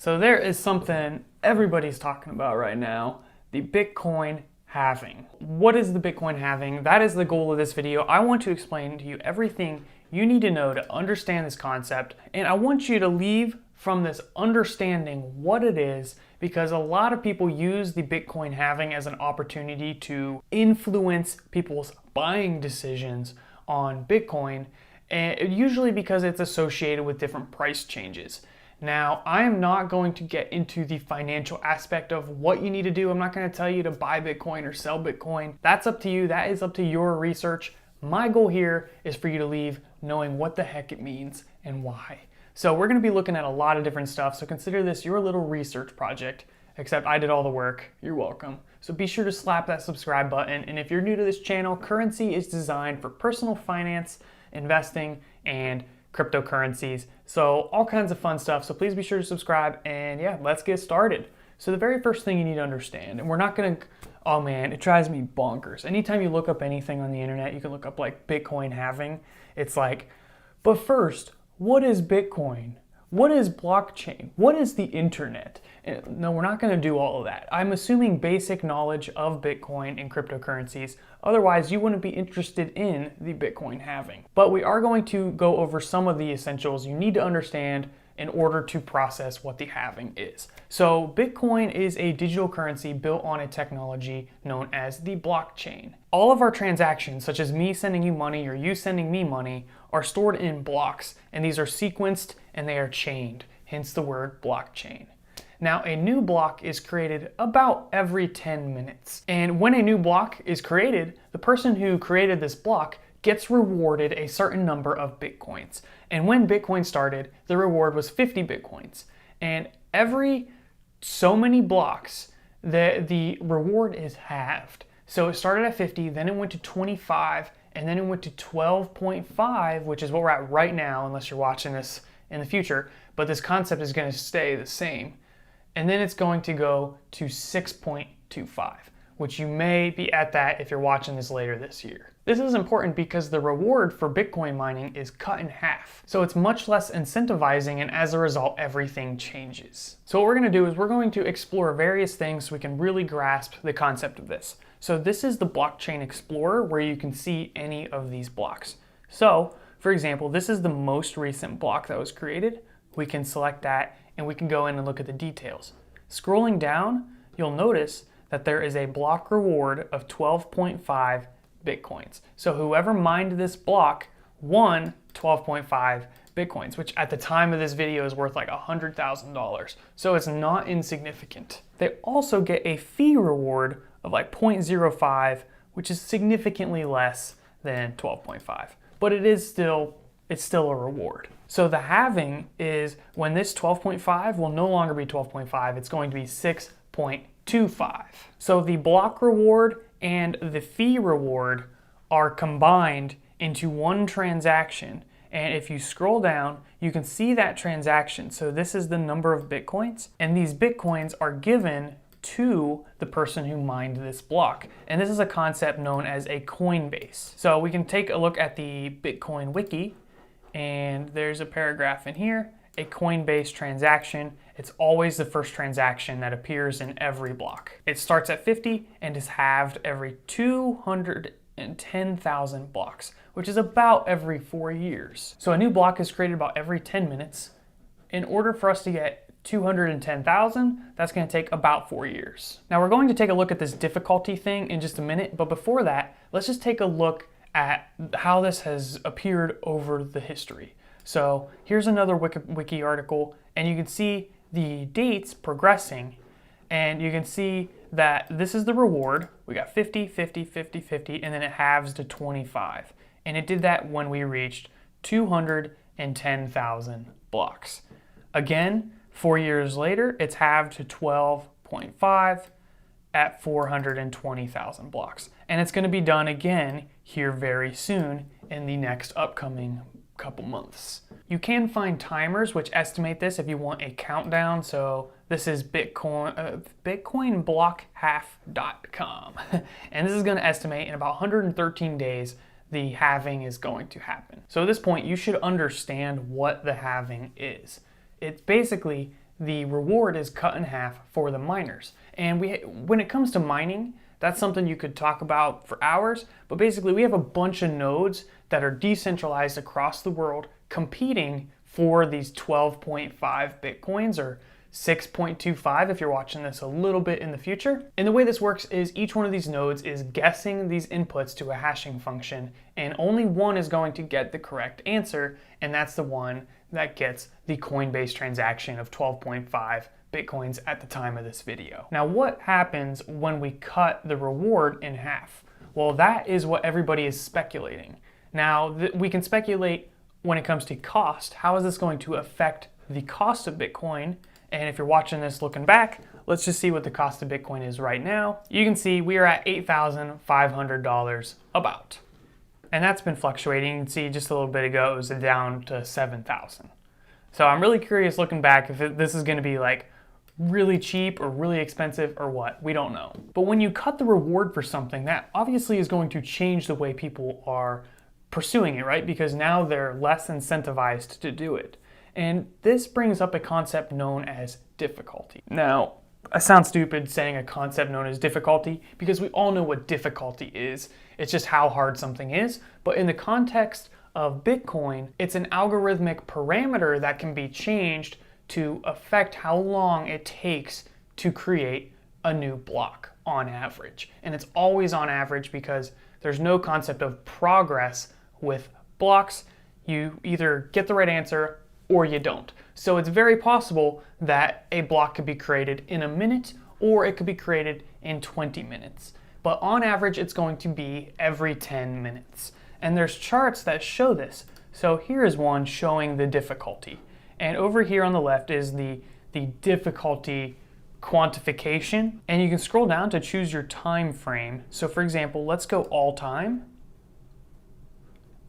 So there is something everybody's talking about right now, the Bitcoin halving. What is the Bitcoin halving? That is the goal of this video. I want to explain to you everything you need to know to understand this concept, and I want you to leave from this understanding what it is, because a lot of people use the Bitcoin halving as an opportunity to influence people's buying decisions on Bitcoin, and usually because it's associated with different price changes. Now, I am not going to get into the financial aspect of what you need to do. I'm not going to tell you to buy Bitcoin or sell Bitcoin. That's up to you. That is up to your research. My goal here is for you to leave knowing what the heck it means and why. So we're going to be looking at a lot of different stuff. So consider this your little research project, except I did all the work. You're welcome. So be sure to slap that subscribe button. And if you're new to this channel, Currency is designed for personal finance, investing, and cryptocurrencies. So all kinds of fun stuff. So please be sure to subscribe, and yeah, let's get started. So the very first thing you need to understand, and we're not gonna, oh man, it drives me bonkers. Anytime you look up anything on the internet, you can look up like Bitcoin halving. It's like, but first, what is Bitcoin? What is blockchain? What is the internet? No, we're not going to do all of that. I'm assuming basic knowledge of Bitcoin and cryptocurrencies. Otherwise, you wouldn't be interested in the Bitcoin halving. But we are going to go over some of the essentials you need to understand in order to process what the halving is. So Bitcoin is a digital currency built on a technology known as the blockchain. All of our transactions, such as me sending you money or you sending me money, are stored in blocks, and these are sequenced and they are chained, hence the word blockchain. Now, a new block is created about every 10 minutes. And when a new block is created, the person who created this block gets rewarded a certain number of Bitcoins. And when Bitcoin started, the reward was 50 Bitcoins. And every so many blocks, the reward is halved. So it started at 50, then it went to 25, and then it went to 12.5, which is what we're at right now, unless you're watching this in the future. But this concept is going to stay the same. And then it's going to go to 6.25, which you may be at that if you're watching this later this year. This is important because the reward for Bitcoin mining is cut in half. So it's much less incentivizing, and as a result, everything changes. So what we're going to do is we're going to explore various things so we can really grasp the concept of this. So this is the Blockchain Explorer, where you can see any of these blocks. So, for example, this is the most recent block that was created. We can select that and we can go in and look at the details. Scrolling down, you'll notice that there is a block reward of 12.5 Bitcoins. So whoever mined this block won 12.5 Bitcoins, which at the time of this video is worth like $100,000. So it's not insignificant. They also get a fee reward of like 0.05, which is significantly less than 12.5, but it's still a reward. So the halving is when this 12.5 will no longer be 12.5, it's going to be 6.25. So the block reward and the fee reward are combined into one transaction. And if you scroll down, you can see that transaction. So this is the number of Bitcoins, and these Bitcoins are given to the person who mined this block. And this is a concept known as a Coinbase. So we can take a look at the Bitcoin wiki, and there's a paragraph in here, a Coinbase transaction. It's always the first transaction that appears in every block. It starts at 50 and is halved every 210,000 blocks, which is about every 4 years. So a new block is created about every 10 minutes. In order for us to get 210,000, that's going to take about 4 years. Now we're going to take a look at this difficulty thing in just a minute, but before that, let's just take a look at how this has appeared over the history. So here's another wiki article, and you can see the dates progressing, and you can see that this is the reward. We got 50, 50, 50, 50, and then it halves to 25. And it did that when we reached 210,000 blocks. Again, 4 years later, it's halved to 12.5 at 420,000 blocks. And it's going to be done again here very soon in the next upcoming couple months. You can find timers which estimate this if you want a countdown. So this is bitcoinblockhalf.com. And this is going to estimate in about 113 days the halving is going to happen. So at this point, you should understand what the halving is. It's basically the reward is cut in half for the miners. And when it comes to mining, that's something you could talk about for hours, but basically we have a bunch of nodes that are decentralized across the world competing for these 12.5 Bitcoins, or 6.25 if you're watching this a little bit in the future. And the way this works is each one of these nodes is guessing these inputs to a hashing function, and only one is going to get the correct answer, and that's the one that gets the Coinbase transaction of 12.5 Bitcoins at the time of this video. Now, what happens when we cut the reward in half? Well, that is what everybody is speculating. Now, we can speculate when it comes to cost. How is this going to affect the cost of Bitcoin? And if you're watching this looking back, let's just see what the cost of Bitcoin is right now. You can see we are at $8,500 about. And that's been fluctuating. You can see just a little bit ago it was down to 7,000. So I'm really curious looking back if this is going to be like really cheap or really expensive or what. We don't know. But when you cut the reward for something, that obviously is going to change the way people are pursuing it, right? Because now they're less incentivized to do it. And this brings up a concept known as difficulty. Now, I sound stupid saying a concept known as difficulty because we all know what difficulty is. It's just how hard something is. But in the context of Bitcoin, it's an algorithmic parameter that can be changed to affect how long it takes to create a new block on average. And it's always on average because there's no concept of progress with blocks. You either get the right answer or you don't. So it's very possible that a block could be created in a minute or it could be created in 20 minutes. But on average, it's going to be every 10 minutes. And there's charts that show this. So here is one showing the difficulty. And over here on the left is the difficulty quantification. And you can scroll down to choose your time frame. So for example, let's go all time,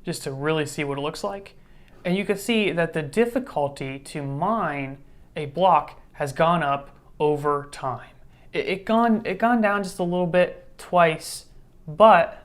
just to really see what it looks like. And you can see that the difficulty to mine a block has gone up over time. It gone down just a little bit twice, but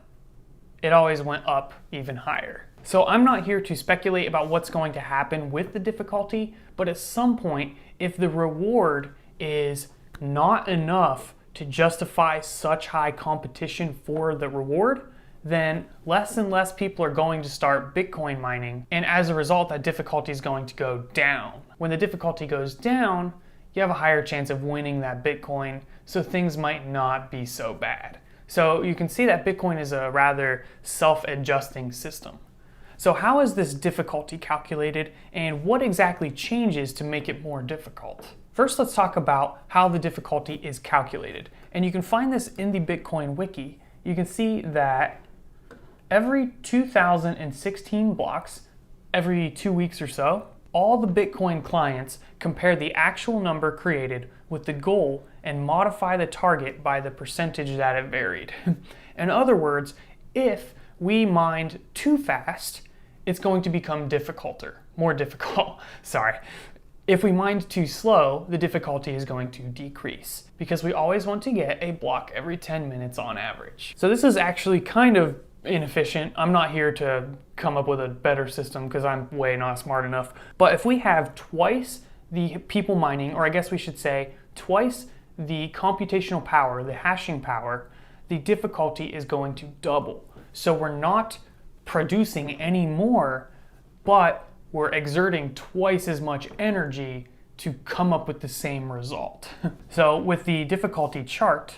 it always went up even higher. So I'm not here to speculate about what's going to happen with the difficulty, but at some point, if the reward is not enough to justify such high competition for the reward, then less and less people are going to start Bitcoin mining. And as a result, that difficulty is going to go down. When the difficulty goes down, you have a higher chance of winning that Bitcoin, so things might not be so bad. So you can see that Bitcoin is a rather self-adjusting system. So how is this difficulty calculated, and what exactly changes to make it more difficult? First, let's talk about how the difficulty is calculated. And you can find this in the Bitcoin wiki. You can see that every 2016 blocks, every 2 weeks or so, all the Bitcoin clients compare the actual number created with the goal and modify the target by the percentage that it varied. In other words, if we mined too fast, it's going to become more difficult. Sorry. If we mined too slow, the difficulty is going to decrease because we always want to get a block every 10 minutes on average. So this is actually kind of inefficient. I'm not here to come up with a better system because I'm way not smart enough. But if we have twice the people mining, or I guess we should say twice the computational power, the hashing power, the difficulty is going to double. So we're not producing any more, but we're exerting twice as much energy to come up with the same result. So with the difficulty chart,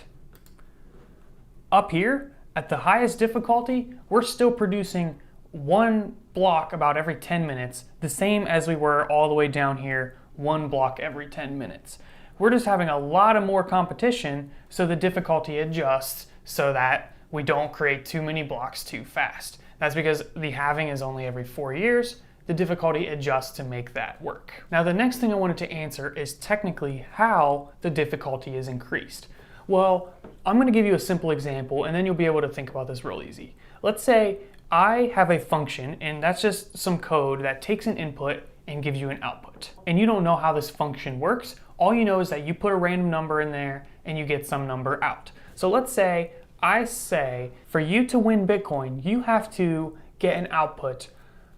up here, at the highest difficulty, we're still producing one block about every 10 minutes, the same as we were all the way down here, one block every 10 minutes. We're just having a lot of more competition, so the difficulty adjusts so that we don't create too many blocks too fast. That's because the halving is only every 4 years. The difficulty adjusts to make that work. Now, the next thing I wanted to answer is technically how the difficulty is increased. Well, I'm going to give you a simple example, and then you'll be able to think about this real easy. Let's say I have a function, and that's just some code that takes an input and gives you an output. And you don't know how this function works. All you know is that you put a random number in there and you get some number out. So let's say I say, for you to win Bitcoin, you have to get an output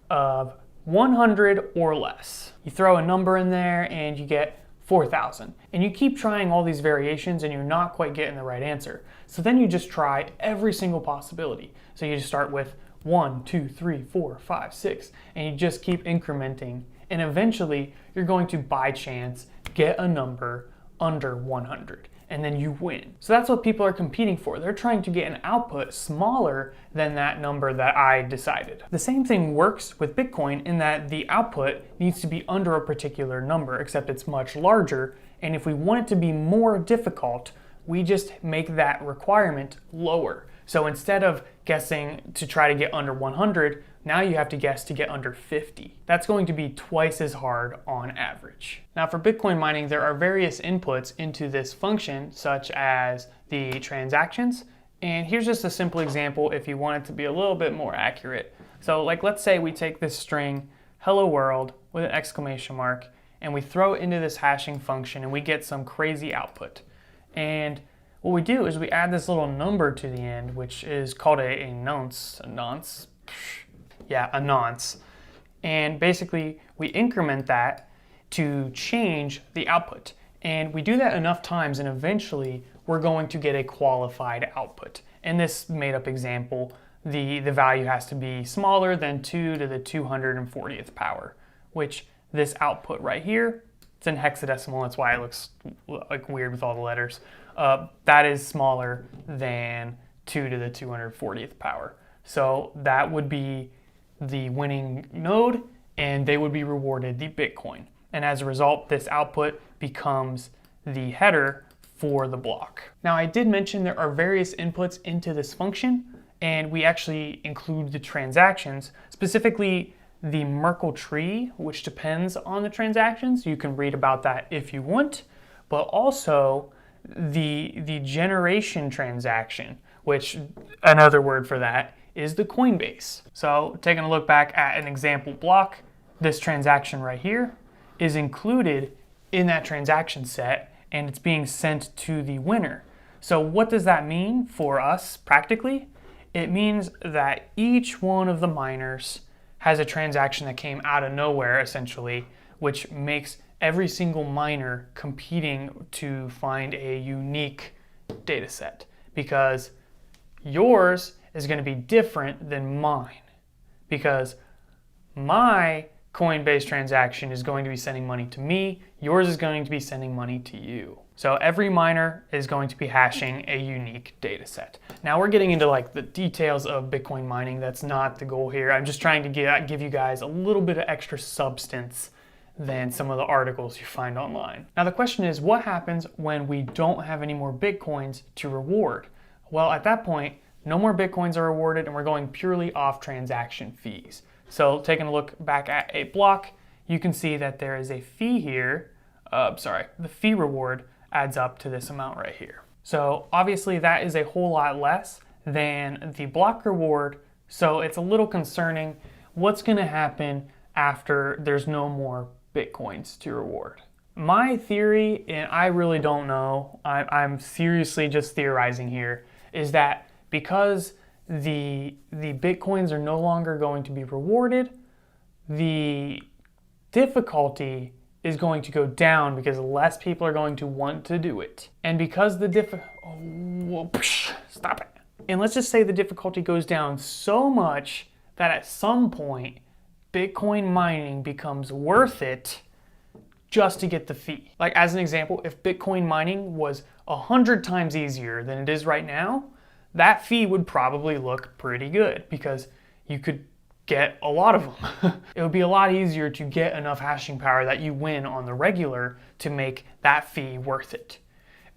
of 100 or less. You throw a number in there and you get 4,000. And you keep trying all these variations and you're not quite getting the right answer. So then you just try every single possibility. So you just start with 1, 2, 3, 4, 5, 6, and you just keep incrementing. And eventually you're going to, by chance, get a number under 100. And then you win. So that's what people are competing for. They're trying to get an output smaller than that number that I decided. The same thing works with Bitcoin in that the output needs to be under a particular number, except it's much larger. And if we want it to be more difficult, we just make that requirement lower. So instead of guessing to try to get under 100, now you have to guess to get under 50. That's going to be twice as hard on average. Now for Bitcoin mining, there are various inputs into this function, such as the transactions. And here's just a simple example if you want it to be a little bit more accurate. So like, let's say we take this string, hello world, with an exclamation mark, and we throw it into this hashing function and we get some crazy output. And what we do is we add this little number to the end, which is called a nonce. A nonce. And basically we increment that to change the output. And we do that enough times and eventually we're going to get a qualified output. In this made up example, the value has to be smaller than 2 to the 240th power, which this output right here, it's in hexadecimal, that's why it looks like weird with all the letters. That is smaller than 2 to the 240th power. So that would be the winning node, and they would be rewarded the Bitcoin. And as a result, this output becomes the header for the block. Now, I did mention there are various inputs into this function, and we actually include the transactions, specifically the Merkle tree, which depends on the transactions. You can read about that if you want, but also the generation transaction, which another word for that is the Coinbase. So taking a look back at an example block, this transaction right here is included in that transaction set and it's being sent to the winner. So what does that mean for us practically? It means that each one of the miners has a transaction that came out of nowhere essentially, which makes every single miner competing to find a unique data set, because yours is going to be different than mine, because my Coinbase transaction is going to be sending money to me, yours is going to be sending money to you. So every miner is going to be hashing a unique data set. Now we're getting into like the details of Bitcoin mining. That's not the goal here. I'm just trying to give you guys a little bit of extra substance than some of the articles you find online. Now the question is, what happens when we don't have any more Bitcoins to reward? Well, at that point, no more Bitcoins are rewarded and we're going purely off transaction fees. So taking a look back at a block, you can see that there is a fee here. The fee reward adds up to this amount right here. So obviously that is a whole lot less than the block reward. So it's a little concerning. What's gonna happen after there's no more Bitcoins to reward? My theory, and I really don't know, I'm seriously just theorizing here, is that because the Bitcoins are no longer going to be rewarded, the difficulty is going to go down because less people are going to want to do it. And because stop it. And let's just say the difficulty goes down so much that at some point, Bitcoin mining becomes worth it just to get the fee. Like as an example, if Bitcoin mining was 100 times easier than it is right now, that fee would probably look pretty good because you could get a lot of them. It would be a lot easier to get enough hashing power that you win on the regular to make that fee worth it.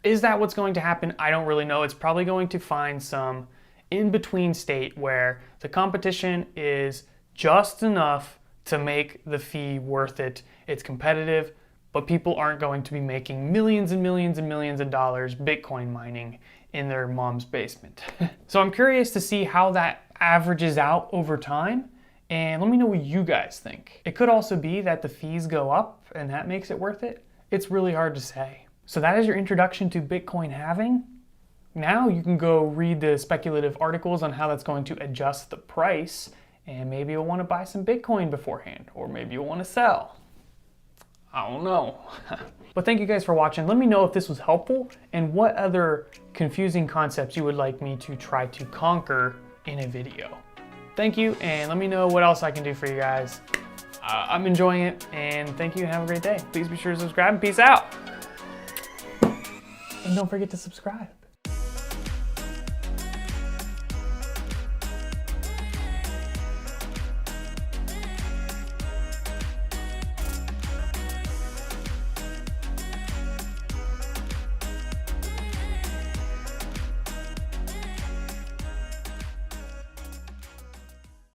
Is that what's going to happen? I don't really know. It's probably going to find some in-between state where the competition is just enough to make the fee worth it. It's competitive, but people aren't going to be making millions and millions and millions of dollars Bitcoin mining in their mom's basement. So I'm curious to see how that averages out over time, and let me know what you guys think. It could also be that the fees go up and that makes it worth it. It's really hard to say. So that is your introduction to Bitcoin halving. Now you can go read the speculative articles on how that's going to adjust the price, and maybe you'll want to buy some Bitcoin beforehand, or maybe you'll want to sell. I don't know. But thank you guys for watching. Let me know if this was helpful and what other confusing concepts you would like me to try to conquer in a video. Thank you, and let me know what else I can do for you guys. I'm enjoying it, and thank you and have a great day. Please be sure to subscribe, and peace out. And don't forget to subscribe.